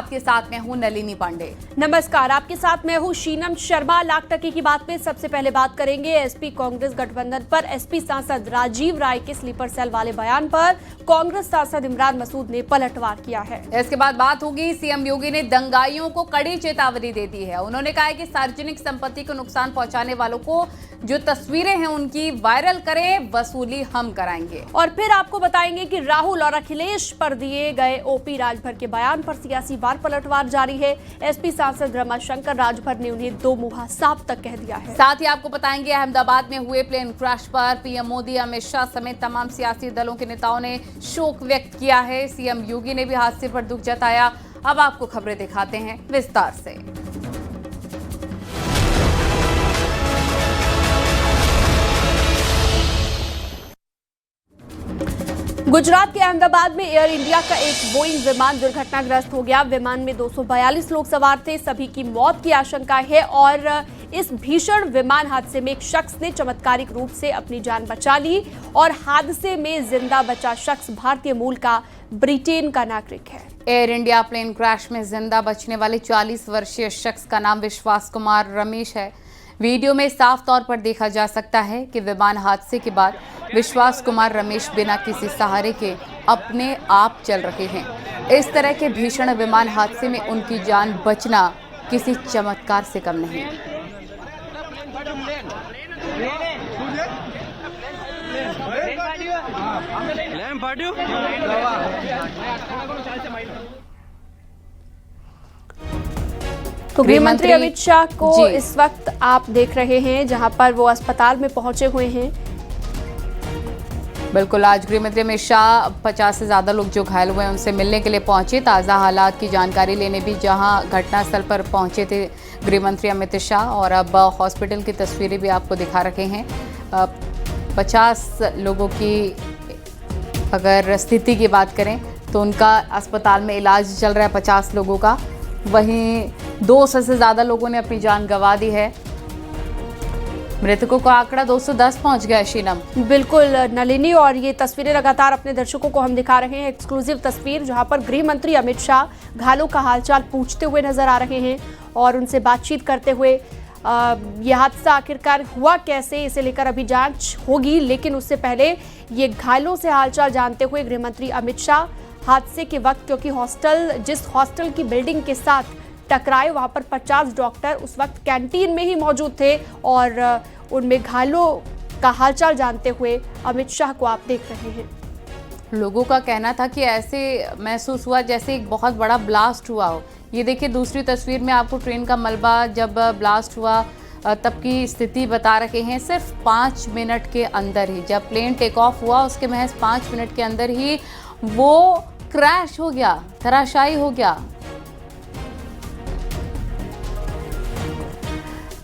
आपके साथ मैं हूं नलिनी पांडे। नमस्कार, आपके साथ मैं हूं शीनम शर्मा। लाख टके की बात पे सबसे पहले बात करेंगे एसपी कांग्रेस गठबंधन पर एसपी सांसद राजीव राय के स्लीपर सेल वाले बयान पर कांग्रेस सांसद इमरान मसूद ने पलटवार किया है। इसके बाद बात होगी, सीएम योगी ने दंगाइयों को कड़ी चेतावनी दे दी है। उन्होंने कहा है कि सार्वजनिक संपत्ति को नुकसान पहुंचाने वालों को जो तस्वीरें हैं उनकी वायरल करें, वसूली हम कराएंगे। और फिर आपको बताएंगे कि राहुल और अखिलेश पर दिए गए ओपी राजभर के बयान पर सियासी वार पलटवार जारी है। एसपी सांसद रमाशंकर राजभर ने उन्हें दो मुहा साफ तक कह दिया है। साथ ही आपको बताएंगे अहमदाबाद में हुए प्लेन क्रैश पर पीएम मोदी, अमित शाह समेत तमाम सियासी दलों के नेताओं ने शोक व्यक्त किया है। सीएम योगी ने भी हादसे पर दुख जताया। अब आपको खबरें दिखाते हैं विस्तार से। गुजरात के अहमदाबाद में एयर इंडिया का एक बोइंग विमान दुर्घटनाग्रस्त हो गया। विमान में 242 लोग सवार थे, सभी की मौत की आशंका है और इस भीषण विमान हादसे में एक शख्स ने चमत्कारिक रूप से अपनी जान बचा ली और हादसे में जिंदा बचा शख्स भारतीय मूल का ब्रिटेन का नागरिक है। एयर इंडिया प्लेन क्रैश में जिंदा बचने वाले 40 वर्षीय शख्स का नाम विश्वास कुमार रमेश है। वीडियो में साफ तौर पर देखा जा सकता है कि विमान हादसे के बाद विश्वास कुमार रमेश बिना किसी सहारे के अपने आप चल रहे हैं। इस तरह के भीषण विमान हादसे में उनकी जान बचना किसी चमत्कार से कम नहीं। तो गृह मंत्री अमित शाह को इस वक्त आप देख रहे हैं जहां पर वो अस्पताल में पहुंचे हुए हैं। बिल्कुल, आज गृह मंत्री अमित शाह 50 से ज्यादा लोग जो घायल हुए हैं उनसे मिलने के लिए पहुंचे, ताज़ा हालात की जानकारी लेने भी जहां घटनास्थल पर पहुंचे थे गृह मंत्री अमित शाह। और अब हॉस्पिटल की तस्वीरें भी आपको दिखा रखे हैं। 50 लोगों की अगर स्थिति की बात करें तो उनका अस्पताल में इलाज चल रहा है 50 लोगों का। वहीं 200 से ज़्यादा लोगों ने अपनी जान गंवा दी है। मृतकों का आंकड़ा 210 पहुंच गया है। शीनम, बिल्कुल नलिनी, और ये तस्वीरें लगातार अपने दर्शकों को हम दिखा रहे हैं। एक्सक्लूसिव तस्वीर जहां पर गृह मंत्री अमित शाह घायलों का हालचाल पूछते हुए नजर आ रहे हैं और उनसे बातचीत करते हुए। यह हादसा आखिरकार हुआ कैसे, इसे लेकर अभी जांच होगी, लेकिन उससे पहले ये घायलों से हालचाल जानते हुए गृह मंत्री अमित शाह हादसे के वक्त, क्योंकि जिस हॉस्टल की बिल्डिंग के साथ टकराए वहां पर 50 डॉक्टर उस वक्त कैंटीन में ही मौजूद थे और उनमें घायलों का हालचाल जानते हुए अमित शाह को आप देख रहे हैं। लोगों का कहना था कि ऐसे महसूस हुआ जैसे एक बहुत बड़ा ब्लास्ट हुआ हो। ये देखिए दूसरी तस्वीर में आपको ट्रेन का मलबा जब ब्लास्ट हुआ तब की स्थिति बता रहे हैं। सिर्फ 5 मिनट के अंदर ही, जब प्लेन टेक ऑफ हुआ उसके महज 5 मिनट के अंदर ही वो क्रैश हो गया, धराशायी हो गया।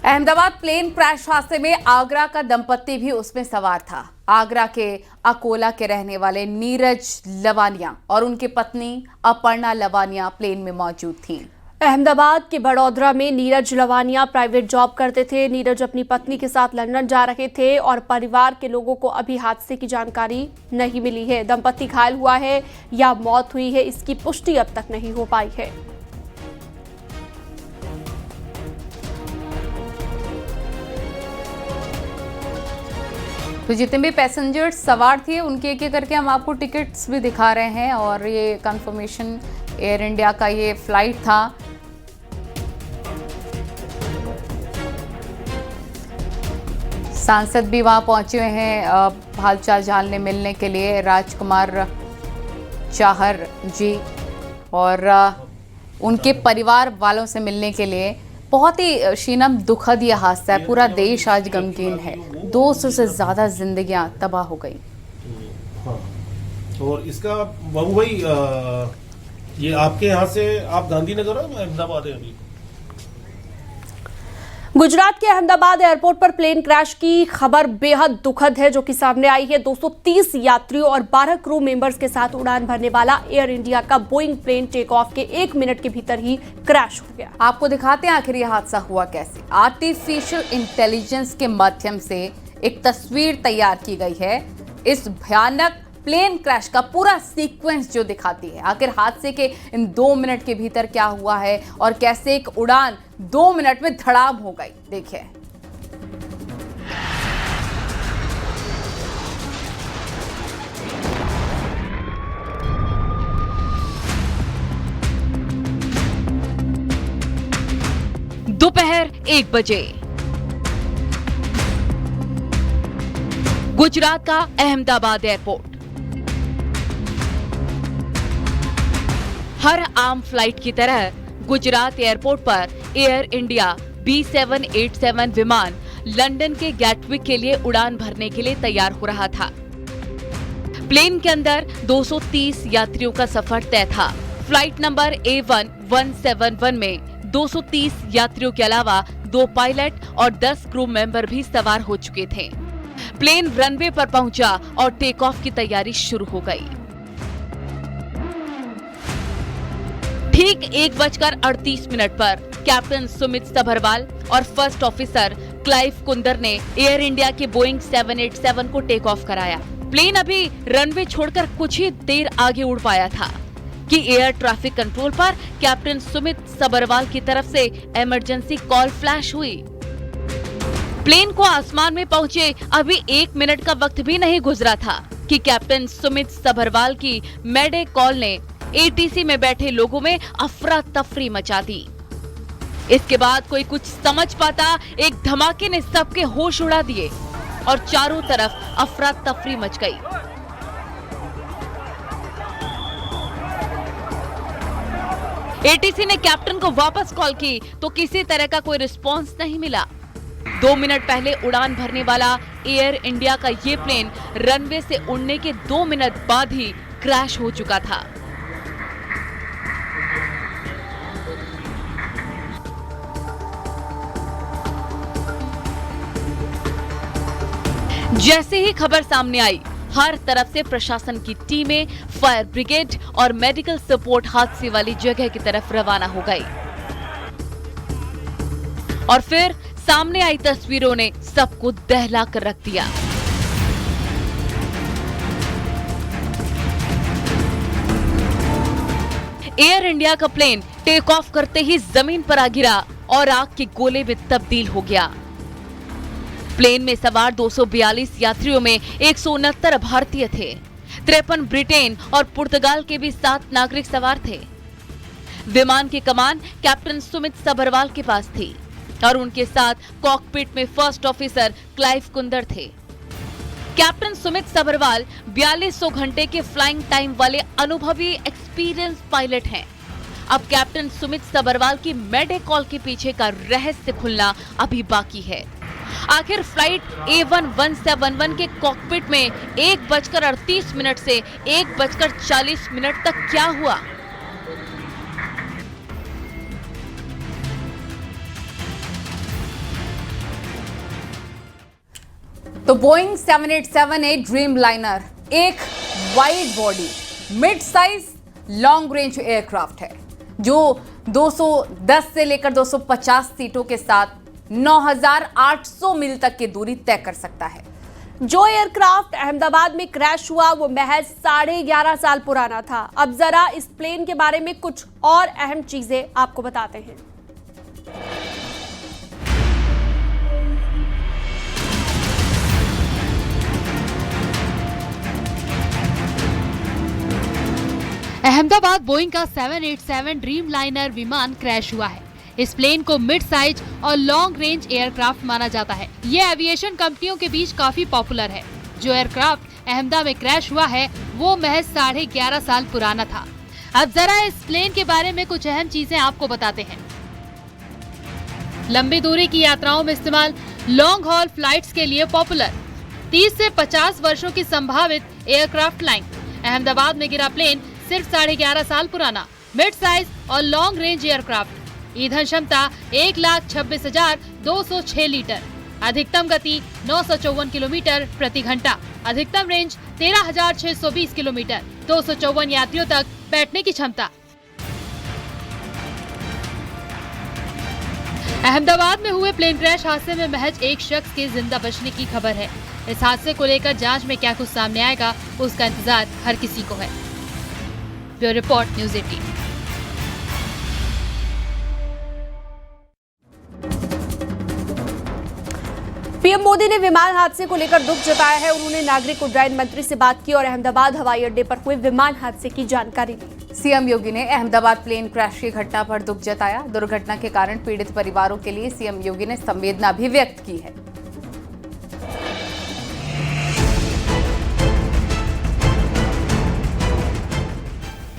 अहमदाबाद प्लेन क्रैश हादसे में आगरा का दंपत्ति भी उसमें सवार था। आगरा के अकोला के रहने वाले नीरज लवानिया और उनकी पत्नी अपर्णा लवानिया प्लेन में मौजूद थीं। अहमदाबाद के बड़ौदरा में नीरज लवानिया प्राइवेट जॉब करते थे। नीरज अपनी पत्नी के साथ लंदन जा रहे थे और परिवार के लोगों को अभी हादसे की जानकारी नहीं मिली है। दंपत्ति घायल हुआ है या मौत हुई है, इसकी पुष्टि अब तक नहीं हो पाई है। तो जितने भी पैसेंजर्स सवार थे उनके एक एक करके हम आपको टिकट्स भी दिखा रहे हैं और ये कंफर्मेशन एयर इंडिया का ये फ्लाइट था। सांसद भी वहां पहुंचे हुए हैं हालचाल जानने मिलने के लिए, राजकुमार चाहर जी, और उनके परिवार वालों से मिलने के लिए। बहुत ही शीनम दुखद यह हादसा है, पूरा देश आज गमगीन है। 200 से ज़्यादा जिंदगियां तबाह हो गई। हाँ। और इसका बाबू भाई ये आपके यहाँ से आप गांधीनगर है, अहमदाबाद है अभी? गुजरात के अहमदाबाद एयरपोर्ट पर प्लेन क्रैश की खबर बेहद दुखद है जो कि सामने आई है। 230 यात्रियों और 12 क्रू मेंबर्स के साथ उड़ान भरने वाला एयर इंडिया का बोइंग प्लेन टेक ऑफ के 1 मिनट के भीतर ही क्रैश हो गया। आपको दिखाते हैं आखिर यह हादसा हुआ कैसे। आर्टिफिशियल इंटेलिजेंस के माध्यम से एक तस्वीर तैयार की गई है इस भयानक प्लेन क्रैश का पूरा सीक्वेंस जो दिखाती है। आखिर हादसे के इन 2 मिनट के भीतर क्या हुआ है और कैसे एक उड़ान 2 मिनट में धड़ाम हो गई, देखिए। दोपहर 1 बजे गुजरात का अहमदाबाद एयरपोर्ट। हर आम फ्लाइट की तरह गुजरात एयरपोर्ट पर एयर इंडिया B787 विमान लंदन के गैटविक के लिए उड़ान भरने के लिए तैयार हो रहा था। प्लेन के अंदर 230 यात्रियों का सफर तय था। फ्लाइट नंबर A1171 में 230 यात्रियों के अलावा 2 पायलट और 10 क्रू मेंबर भी सवार हो चुके थे। प्लेन रनवे पर पहुंचा और टेक ऑफ की तैयारी शुरू हो गई। ठीक 1:38 पर कैप्टन सुमित सभरवाल और फर्स्ट ऑफिसर क्लाइव कुंदर ने एयर इंडिया के बोइंग 787 को टेक ऑफ कराया। प्लेन अभी रनवे छोड़कर कुछ ही देर आगे उड़ पाया था कि एयर ट्रैफिक कंट्रोल पर कैप्टन सुमित सभरवाल की तरफ से इमरजेंसी कॉल फ्लैश हुई। प्लेन को आसमान में पहुंचे अभी 1 मिनट का वक्त भी नहीं गुजरा था कि कैप्टन सुमित सभरवाल की मेडे कॉल ने एटीसी में बैठे लोगों में अफरा तफरी मचा दी। इसके बाद कोई कुछ समझ पाता, एक धमाके ने सबके होश उड़ा दिए और चारों तरफ अफरा तफरी मच गई। एटीसी ने कैप्टन को वापस कॉल की तो किसी तरह का कोई रिस्पांस नहीं मिला। 2 मिनट पहले उड़ान भरने वाला एयर इंडिया का ये प्लेन रनवे से उड़ने के 2 मिनट बाद ही क्रैश हो चुका था। जैसे ही खबर सामने आई, हर तरफ से प्रशासन की टीमें, फायर ब्रिगेड और मेडिकल सपोर्ट हादसे वाली जगह की तरफ रवाना हो गई। और फिर सामने आई तस्वीरों ने सबको दहला कर रख दिया। एयर इंडिया का प्लेन टेक ऑफ करते ही जमीन पर आ गिरा और आग के गोले में तब्दील हो गया। प्लेन में सवार 242 यात्रियों में 169 भारतीय थे। 53 ब्रिटेन और पुर्तगाल के भी 7 नागरिक सवार थे। विमान की कमान कैप्टन सुमित सभरवाल के पास थी और उनके साथ कॉकपिट में फर्स्ट ऑफिसर क्लाइव कुंदर थे। कैप्टन सुमित सभरवाल 4200 घंटे के फ्लाइंग टाइम वाले अनुभवी एक्सपीरियंस पायलट हैं। अब कैप्टन सुमित सभरवाल की मेडे कॉल के पीछे का रहस्य खुलना अभी बाकी है। आखिर फ्लाइट A1171 के कॉकपिट में 1:38 से 1:40 तक क्या हुआ? तो बोइंग 787 ड्रीम लाइनर एक wide body mid size long range aircraft है जो 210 से लेकर 250 सीटों के साथ 9,800 मील तक की दूरी तय कर सकता है। जो एयरक्राफ्ट अहमदाबाद में क्रैश हुआ वो महज 11.5 साल पुराना था। अब जरा इस प्लेन के बारे में कुछ और अहम चीजें आपको बताते हैं। अहमदाबाद बोइंग का 787 ड्रीम लाइनर विमान क्रैश हुआ है। इस प्लेन को मिड साइज और लॉन्ग रेंज एयरक्राफ्ट माना जाता है। ये एविएशन कंपनियों के बीच काफी पॉपुलर है। जो एयरक्राफ्ट अहमदाबाद में क्रैश हुआ है वो महज 11.5 साल पुराना था। अब जरा इस प्लेन के बारे में कुछ अहम चीजें आपको बताते हैं। लंबी दूरी की यात्राओं में इस्तेमाल, लॉन्ग हॉल फ्लाइट्स के लिए पॉपुलर, 30 से 50 वर्षों की संभावित एयरक्राफ्ट लाइन। अहमदाबाद में गिरा प्लेन सिर्फ 11.5 साल पुराना, मिड साइज और लॉन्ग रेंज एयरक्राफ्ट। ईंधन क्षमता 1,26,206 लीटर, अधिकतम गति 954 किलोमीटर प्रति घंटा, अधिकतम रेंज 13,620 किलोमीटर, 254 यात्रियों तक बैठने की क्षमता। अहमदाबाद में हुए प्लेन क्रैश हादसे में महज एक शख्स के जिंदा बचने की खबर है। इस हादसे को लेकर जांच में क्या कुछ सामने आएगा, उसका इंतजार हर किसी को है। Bureau report, news 18। PM Modi ने विमान हादसे को लेकर दुख जताया है। उन्होंने नागरिक उड्डयन मंत्री से बात की और अहमदाबाद हवाई अड्डे पर हुए विमान हादसे की जानकारी ली। सीएम योगी ने अहमदाबाद प्लेन क्रैश की घटना पर दुख जताया। दुर्घटना के कारण पीड़ित परिवारों के लिए सीएम योगी ने संवेदना भी व्यक्त की है।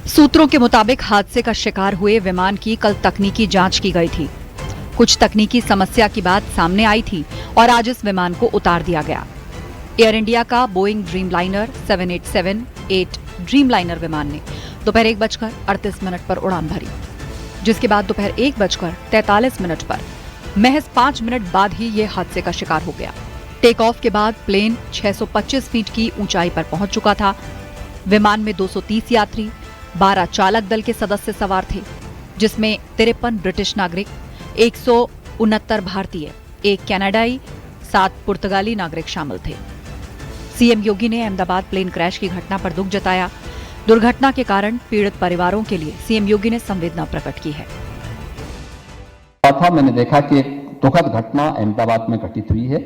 सूत्रों के मुताबिक हादसे का शिकार हुए विमान की कल तकनीकी जांच की गई थी। कुछ तकनीकी समस्या की बात सामने आई थी और आज इस विमान को उतार दिया गया। एयर इंडिया का बोइंग ड्रीमलाइनर 787-8 ड्रीमलाइनर विमान ने दोपहर 1:38 पर उड़ान भरी, जिसके बाद दोपहर 1:43 पर महज 5 मिनट बाद ही ये हादसे का शिकार हो गया। टेक ऑफ के बाद प्लेन 625 फीट की ऊंचाई पर पहुंच चुका था। विमान में 230 यात्री, 12 चालक दल के सदस्य सवार थे, जिसमें 53 ब्रिटिश नागरिक, 169 भारतीय, 1 कनाडाई, 7 पुर्तगाली नागरिक शामिल थे। सीएम योगी ने अहमदाबाद प्लेन क्रैश की घटना पर दुख जताया। दुर्घटना के कारण पीड़ित परिवारों के लिए सीएम योगी ने संवेदना प्रकट की है। मैंने देखा कि एक दुखद घटना अहमदाबाद में घटित हुई है।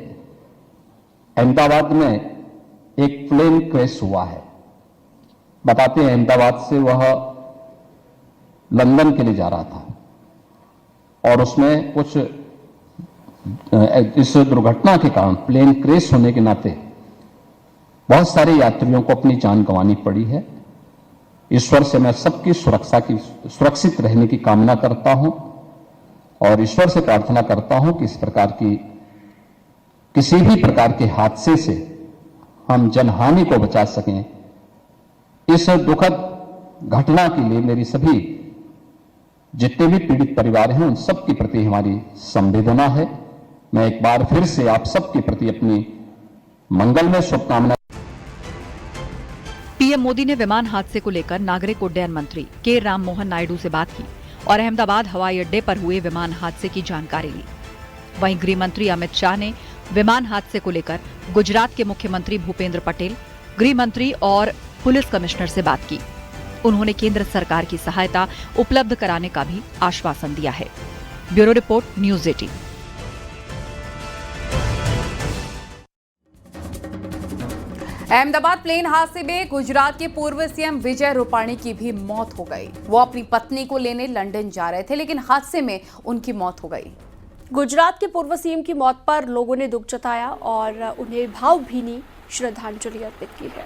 अहमदाबाद में एक प्लेन क्रैश हुआ है। बताते हैं अहमदाबाद से वह लंदन के लिए जा रहा था और उसमें कुछ इस दुर्घटना के कारण प्लेन क्रैश होने के नाते बहुत सारे यात्रियों को अपनी जान गंवानी पड़ी है। ईश्वर से मैं सबकी सुरक्षित रहने की कामना करता हूं और ईश्वर से प्रार्थना करता हूं कि इस प्रकार की किसी भी प्रकार के हादसे से हम जनहानि को बचा सकें। इस दुखद घटना के लिए मेरी सभी जितने भी पीड़ित परिवार हैं उन सब के प्रति हमारी संवेदना है। मैं एक बार फिर से आप सबके प्रति अपनी मंगलमय शुभकामना। पीएम मोदी ने विमान हादसे को लेकर नागरिक उड्डयन मंत्री के राम मोहन नायडू से बात की और अहमदाबाद हवाई अड्डे पर हुए विमान हादसे की जानकारी ली। वहीं गृह मंत्री अमित शाह ने विमान हादसे को लेकर गुजरात के मुख्यमंत्री भूपेंद्र पटेल, गृह मंत्री और पुलिस कमिश्नर से बात की। उन्होंने केंद्र सरकार की सहायता उपलब्ध कराने का भी आश्वासन दिया है। Bureau report, news 18। Ahmedabad plane हादसे में गुजरात के पूर्व सीएम विजय रूपाणी की भी मौत हो गई। वो अपनी पत्नी को लेने लंदन जा रहे थे, लेकिन हादसे में उनकी मौत हो गई। गुजरात के पूर्व सीएम की मौत पर लोगों ने दुख जताया और उन्हें भावभीनी श्रद्धांजलि अर्पित की है।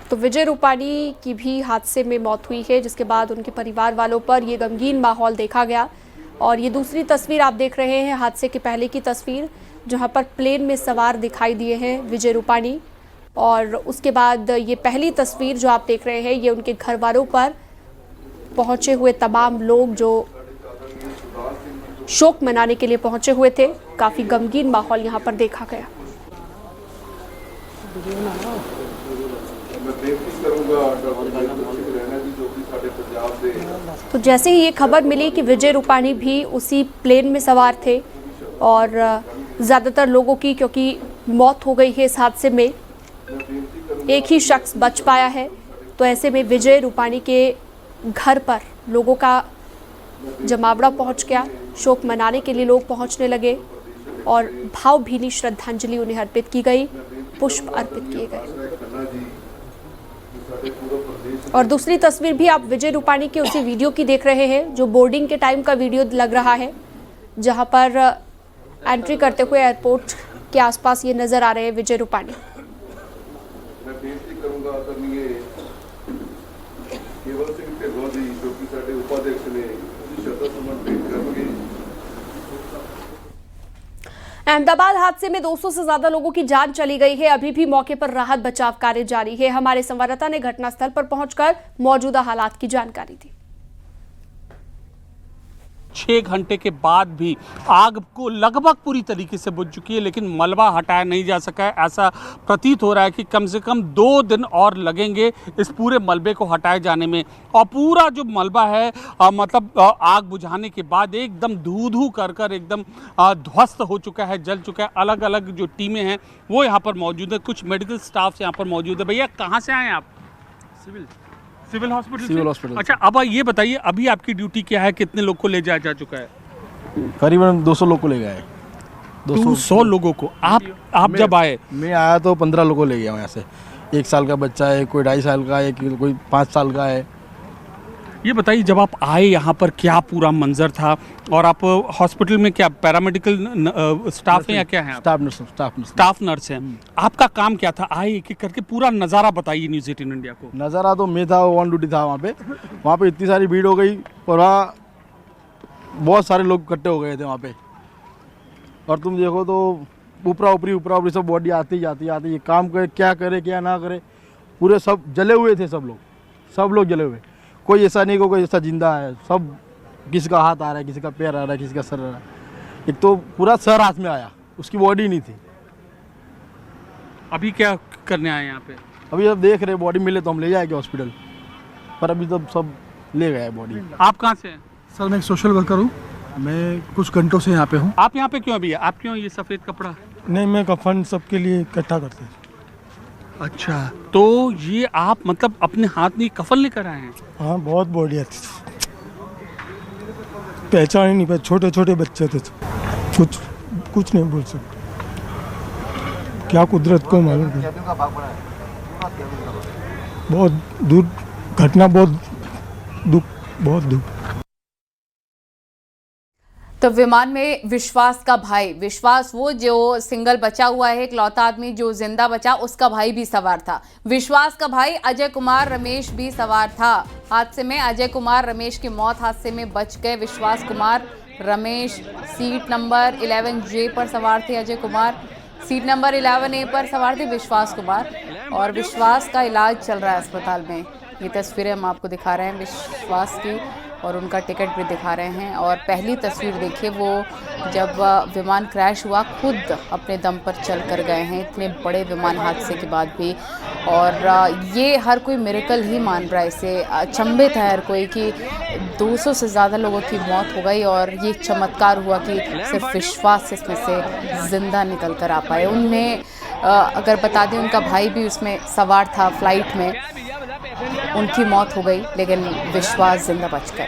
तो विजय रूपाणी की भी हादसे में मौत हुई है, जिसके बाद उनके परिवार वालों पर ये गमगीन माहौल देखा गया। और ये दूसरी तस्वीर आप देख रहे हैं हादसे के पहले की तस्वीर, जहां पर प्लेन में सवार दिखाई दिए हैं विजय रूपाणी। और उसके बाद ये पहली तस्वीर जो आप देख रहे हैं, ये उनके घर वालों पर पहुंचे हुए तमाम लोग जो शोक मनाने के लिए पहुंचे हुए थे। काफ़ी गमगीन माहौल यहाँ पर देखा गया। तो जैसे ही ये खबर मिली कि विजय रूपाणी भी उसी प्लेन में सवार थे और ज़्यादातर लोगों की क्योंकि मौत हो गई है इस हादसे में, एक ही शख्स बच पाया है, तो ऐसे में विजय रूपाणी के घर पर लोगों का जमावड़ा पहुंच गया। शोक मनाने के लिए लोग पहुंचने लगे और भावभीनी श्रद्धांजलि उन्हें अर्पित की गई, पुष्प अर्पित किए गए। और दूसरी तस्वीर भी आप विजय रूपाणी के उसी वीडियो की देख रहे हैं, जो बोर्डिंग के टाइम का वीडियो लग रहा है, जहां पर एंट्री करते हुए एयरपोर्ट के आसपास ये नजर आ रहे हैं विजय रूपाणी। अहमदाबाद हादसे में 200 से ज्यादा लोगों की जान चली गई है। अभी भी मौके पर राहत बचाव कार्य जारी है। हमारे संवाददाता ने घटनास्थल पर पहुंचकर मौजूदा हालात की जानकारी दी। 6 घंटे के बाद भी आग को लगभग पूरी तरीके से बुझ चुकी है, लेकिन मलबा हटाया नहीं जा सका है। ऐसा प्रतीत हो रहा है कि कम से कम 2 दिन और लगेंगे इस पूरे मलबे को हटाए जाने में। और पूरा जो मलबा है मतलब आग बुझाने के बाद एकदम धू कर एकदम ध्वस्त हो चुका है, जल चुका है। अलग अलग जो टीमें हैं वो यहाँ पर मौजूद है, कुछ मेडिकल स्टाफ यहाँ पर मौजूद है। भैया कहाँ से आए आप? Civil hospital. अच्छा, अब ये बताइए अभी आपकी ड्यूटी क्या है, कितने लोग को ले जाया जा चुका है? करीबन 200 लोग को ले गए। 200 लोगों को। आप जब आए? मैं आया तो 15 लोगों को ले गया यहाँ से। 1 साल का बच्चा है, कोई 2.5 साल का है, कोई 5 साल का है। ये बताइए जब आप आए यहाँ पर क्या पूरा मंजर था, और आप हॉस्पिटल में क्या पैरामेडिकल स्टाफ है या क्या है? स्टाफ नर्स है। आपका काम क्या था? आए एक एक करके पूरा नज़ारा बताइए न्यूज़ 18 इंडिया को। नज़ारा तो मैं था, ऑन ड्यूटी था वहाँ पे इतनी सारी भीड़ हो गई और वहाँ बहुत सारे लोग इकट्ठे हो गए थे वहाँ पे। और तुम देखो तो ऊपरा ऊपरी सब बॉडी आती जाती ये काम करे क्या करे क्या ना करे, पूरे सब जले हुए थे। सब लोग जले हुए, कोई ऐसा नहीं कोई ऐसा जिंदा है। सब किसी का हाथ आ रहा है, किसी का पैर आ रहा है, किसी का सर आ रहा है। एक तो पूरा सर हाथ में आया, उसकी बॉडी नहीं थी। अभी क्या करने आए यहाँ पे? अभी जब देख रहे बॉडी मिले तो हम ले जाएंगे हॉस्पिटल, पर अभी तो सब ले गए बॉडी। आप कहाँ से हैं? सर मैं एक सोशल वर्कर हूँ, मैं कुछ घंटों से यहाँ पे हूँ। आप यहाँ पे क्यों अभी? आप क्यों ये सफ़ेद कपड़ा? नहीं, मैं कफन सबके लिए इकट्ठा करते हैं। अच्छा, तो ये आप मतलब अपने हाथ में कफन लेकर आए हैं? हाँ, बहुत बॉडी आती थी, पहचान ही नहीं पाए। छोटे छोटे बच्चे थे, कुछ नहीं बोल सकते, क्या कुदरत को मालूम है। बहुत दूर घटना, बहुत दुख। तो विमान में विश्वास का भाई, विश्वास वो जो सिंगल बचा हुआ है, इकलौता आदमी जो जिंदा बचा, उसका भाई भी सवार था। विश्वास का भाई अजय कुमार रमेश भी सवार था। हादसे में अजय कुमार रमेश की मौत हादसे में बच गए। विश्वास Kumar Ramesh seat number 11J पर सवार थे। Ajay Kumar seat number 11A पर सवार थे विश्वास कुमार, और विश्वास का इलाज चल रहा है अस्पताल में। ये तस्वीरें हम आपको दिखा रहे हैं विश्वास की, और उनका टिकट भी दिखा रहे हैं। और पहली तस्वीर देखिए, वो जब विमान क्रैश हुआ खुद अपने दम पर चल कर गए हैं, इतने बड़े विमान हादसे के बाद भी। और ये हर कोई मिरेकल ही मान रहा है इसे, अचंभित है हर कोई कि 200 से ज़्यादा लोगों की मौत हो गई और ये चमत्कार हुआ कि सिर्फ विश्वास इसमें से ज़िंदा निकल कर आ पाए। उनमें अगर बता दें उनका भाई भी उसमें सवार था फ्लाइट में, उनकी मौत हो गई लेकिन विश्वास जिंदा बच गए।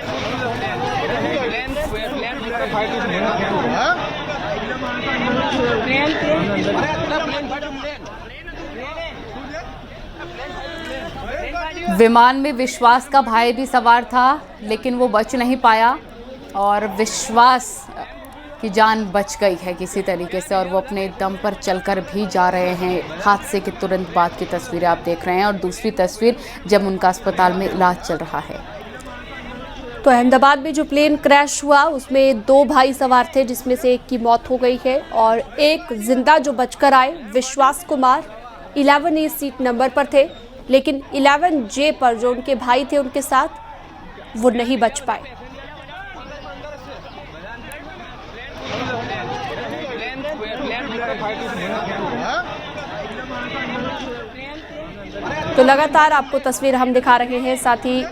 विमान में विश्वास का भाई भी सवार था लेकिन वो बच नहीं पाया, और विश्वास की जान बच गई है किसी तरीके से, और वो अपने दम पर चलकर भी जा रहे हैं। हादसे के तुरंत बाद की तस्वीरें आप देख रहे हैं, और दूसरी तस्वीर जब उनका अस्पताल में इलाज चल रहा है। तो अहमदाबाद में जो प्लेन क्रैश हुआ उसमें 2 भाई सवार थे, जिसमें से एक की मौत हो गई है और एक जिंदा जो बचकर आए। विश्वास कुमार 11A सीट नंबर पर थे, लेकिन 11J पर जो उनके भाई थे उनके साथ वो नहीं बच पाए। तो लगातार आपको तस्वीर हम दिखा रहे हैं, साथ ही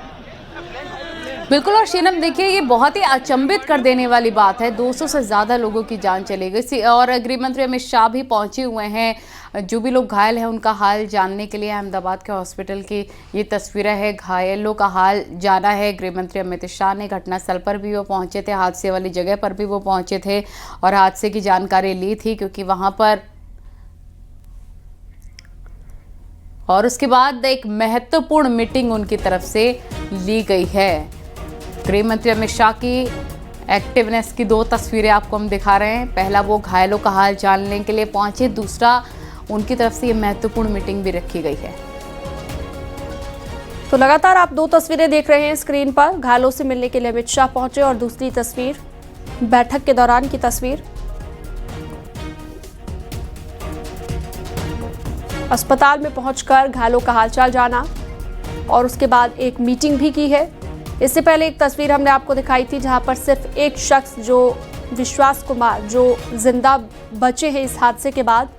बिल्कुल। और शीनम देखिए, ये बहुत ही अचंभित कर देने वाली बात है, 200 से ज़्यादा लोगों की जान चली गई। और गृह मंत्री अमित शाह भी पहुंचे हुए हैं, जो भी लोग घायल हैं उनका हाल जानने के लिए। अहमदाबाद के हॉस्पिटल की ये तस्वीरें हैं, घायलों का हाल जाना है गृह मंत्री अमित शाह ने। घटनास्थल पर भी वो पहुंचे थे, हादसे वाली जगह पर भी वो पहुंचे थे और हादसे की जानकारी ली थी, क्योंकि वहाँ पर और उसके बाद एक महत्वपूर्ण मीटिंग उनकी तरफ से ली गई है। गृह मंत्री अमित शाह की एक्टिवनेस की 2 तस्वीरें आपको हम दिखा रहे हैं। पहला वो घायलों का हाल जानने के लिए पहुंचे, दूसरा उनकी तरफ से ये महत्वपूर्ण मीटिंग भी रखी गई है। तो लगातार आप 2 तस्वीरें देख रहे हैं स्क्रीन पर। घायलों से मिलने के लिए अमित शाह पहुंचे, और दूसरी तस्वीर बैठक के दौरान की तस्वीर। अस्पताल में पहुंचकर घायलों का हालचाल जाना, और उसके बाद एक मीटिंग भी की है। इससे पहले एक तस्वीर हमने आपको दिखाई थी जहां पर सिर्फ एक शख्स जो विश्वास कुमार जो जिंदा बचे हैं इस हादसे के बाद,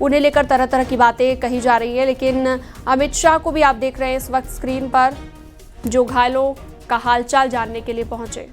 उन्हें लेकर तरह तरह की बातें कही जा रही है। लेकिन अमित शाह को भी आप देख रहे हैं इस वक्त स्क्रीन पर, जो घायलों का हालचाल जानने के लिए पहुंचे।